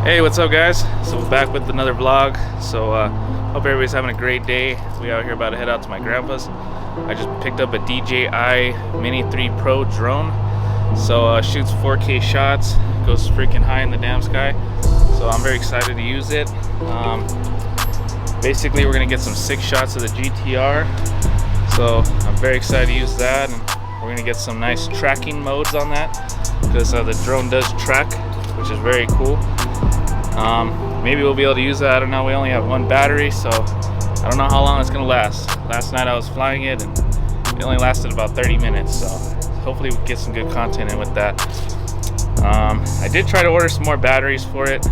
Hey, what's up guys? So we're back with another vlog. So hope everybody's having a great day. We out here about to head out to my grandpa's. I just picked up a DJI Mini 3 Pro drone. So shoots 4K shots, goes freaking high in the damn sky. So I'm very excited to use it. Basically we're gonna get some sick shots of the GTR. So I'm very excited to use that, and we're gonna get some nice tracking modes on that because the drone does track, which is very cool. Maybe we'll be able to use that. I don't know. We only have one battery, so I don't know how long it's gonna last. Last night I was flying it and it only lasted about 30 minutes, so hopefully we can get some good content in with that. I did try to order some more batteries for it,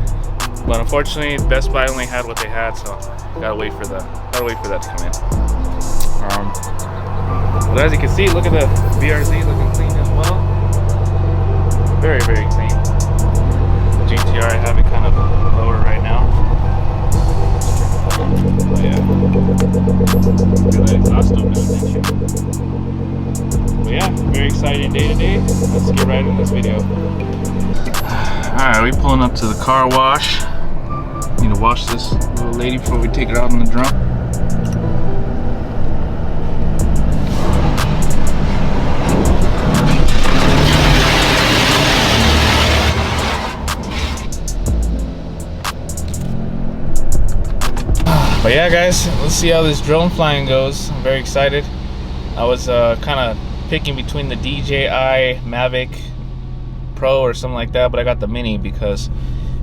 but unfortunately Best Buy only had what they had, so gotta wait for that to come in. But as you can see, look at the BRZ looking clean as well. Very, very clean. GTR, I have it kind of lower right now. Oh yeah. Feel that exhaust open, didn't you? But yeah, very exciting day today. Let's get right into this video. Alright, we pulling up to the car wash. Need to wash this little lady before we take her out on the drone. But yeah guys, let's see how this drone flying goes. I'm very excited. I was kind of picking between the DJI Mavic Pro or something like that, but I got the Mini because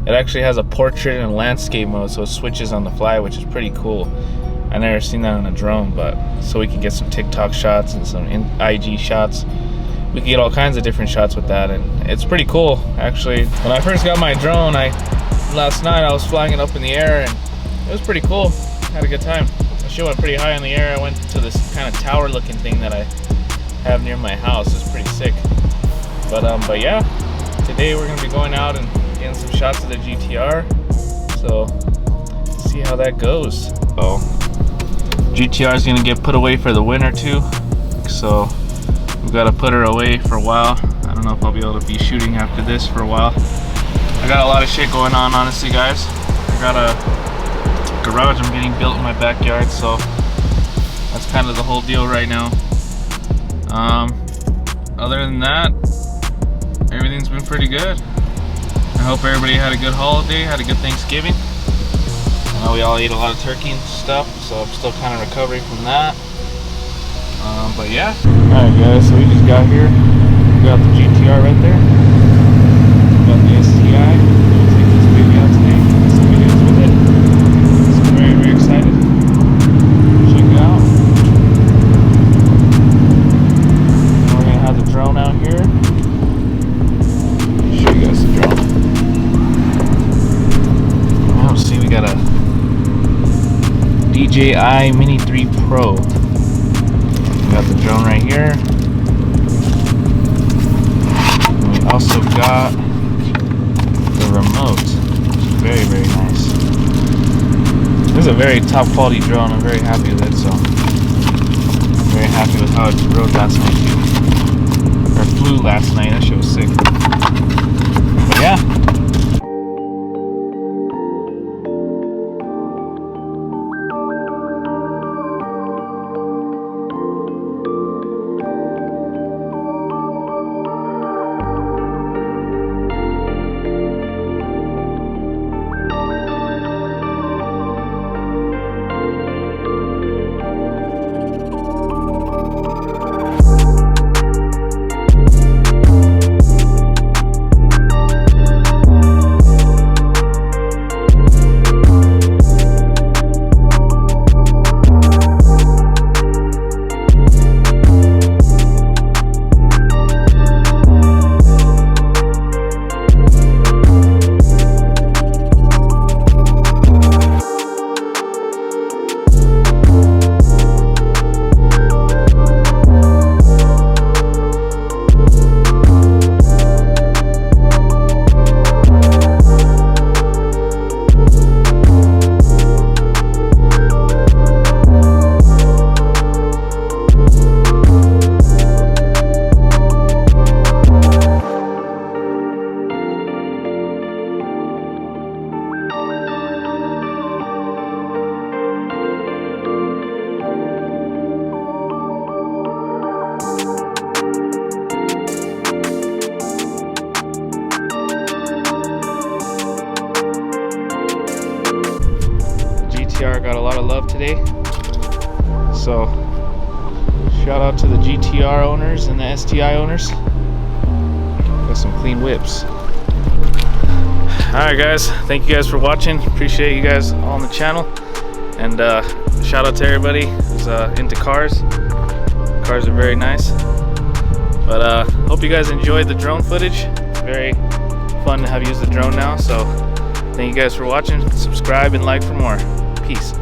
it actually has a portrait and landscape mode, so it switches on the fly, which is pretty cool. I never seen that on a drone, but so we can get some TikTok shots and some IG shots. We can get all kinds of different shots with that, and it's pretty cool actually. When I first got my drone, last night I was flying it up in the air and it was pretty cool. Had a good time. The shit went pretty high in the air. I went to this kind of tower looking thing that I have near my house. It's pretty sick. But yeah, today we're gonna be going out and getting some shots of the GTR. So let's see how that goes. Oh, GTR is gonna get put away for the winter too. So we've got to put her away for a while. I don't know if I'll be able to be shooting after this for a while. I got a lot of shit going on, honestly guys. I got a garage I'm getting built in my backyard, so that's kind of the whole deal right now. Other than that, everything's been pretty good. I hope everybody had a good holiday, had a good Thanksgiving. I know we all ate a lot of turkey and stuff, so I'm still kind of recovering from that. But yeah. Alright guys, so we just got here. We got the GTR right there. We got the STI. We'll take this baby out today. Get some videos with it. Very excited. Check it out. And we're gonna have the drone out here. Show you guys the drone. Now see, we got a DJI Mini 3 Pro. We got the drone right here. And we also got the remote. Very nice. This is a very top quality drone. I'm very happy with it, so I'm very happy with how it rode last night too. Or flew last night. That shit was sick. But yeah. got a lot of love today. So shout out to the GTR owners and the STI owners. Got some clean whips. Alright guys, thank you guys for watching. Appreciate you guys all on the channel. And shout out to everybody who's into cars. Cars are very nice. But hope you guys enjoyed the drone footage. Very fun to have used the drone now. So thank you guys for watching. Subscribe and like for more. Peace.